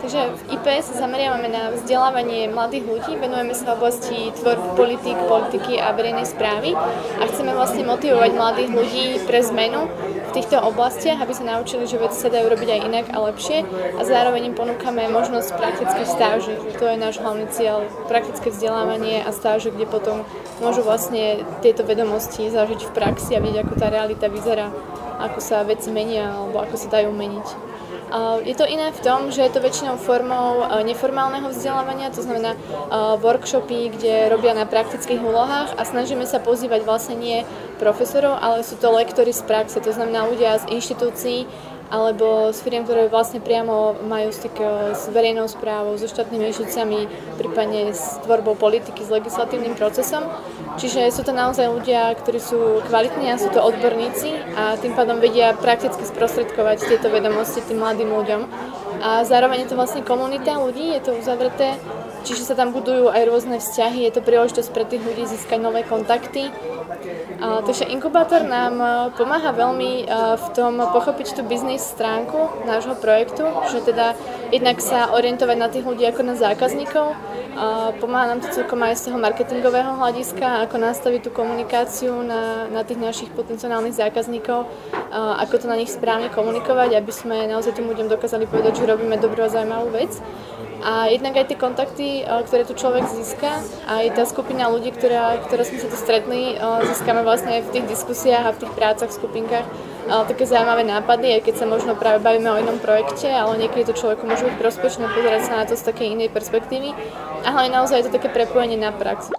Takže v IP sa zameriavame na vzdelávanie mladých ľudí, venujeme sa v oblasti tvorby politiky a verejnej správy a chceme vlastne motivovať mladých ľudí pre zmenu v týchto oblastiach, aby sa naučili, že veci sa dajú robiť aj inak a lepšie a zároveň im ponúkame možnosť praktických stáží. To je náš hlavný cieľ, praktické vzdelávanie a stáže, kde potom môžu vlastne tieto vedomosti zažiť v praxi a vidieť, ako tá realita vyzerá, ako sa veci menia alebo ako sa dajú meniť. Je to iné v tom, že je to väčšinou formou neformálneho vzdelávania, to znamená workshopy, kde robia na praktických úlohách a snažíme sa pozývať vlastne nie profesorov, ale sú to lektori z praxe, to znamená ľudia z inštitúcií alebo z firiem, ktoré vlastne priamo majú styk s verejnou správou, so štátnymi inštitúciami, prípadne s tvorbou politiky, s legislatívnym procesom. Čiže sú to naozaj ľudia, ktorí sú kvalitní a sú to odborníci a tým pádom vedia prakticky sprostredkovať tieto vedomosti tým mladým ľuďom. A zároveň je to vlastne komunita ľudí, je to uzavreté, čiže sa tam budujú aj rôzne vzťahy, je to príležitosť pre tých ľudí získať nové kontakty. Takže inkubátor nám pomáha veľmi v tom pochopiť tú biznis stránku nášho projektu, že teda jednak sa orientovať na tých ľudí ako na zákazníkov. Pomáha nám to celkom aj z toho marketingového hľadiska, ako nastaviť tú komunikáciu na tých našich potenciálnych zákazníkov, ako to na nich správne komunikovať, aby sme naozaj tým ľuďom dokázali povedať, že robíme dobrú a zaujímavú vec. A jednak aj tie kontakty, ktoré tu človek získa, aj tá skupina ľudí, ktorá sme sa tu stretli, získame vlastne aj v tých diskusiách a v tých prácach v skupinkách také zaujímavé nápady, aj keď sa možno práve bavíme o inom projekte, ale niekedy to človeku môže byť prospešné pozerať sa na to z takej inej perspektívy. A hlavne naozaj je to také prepojenie na prax.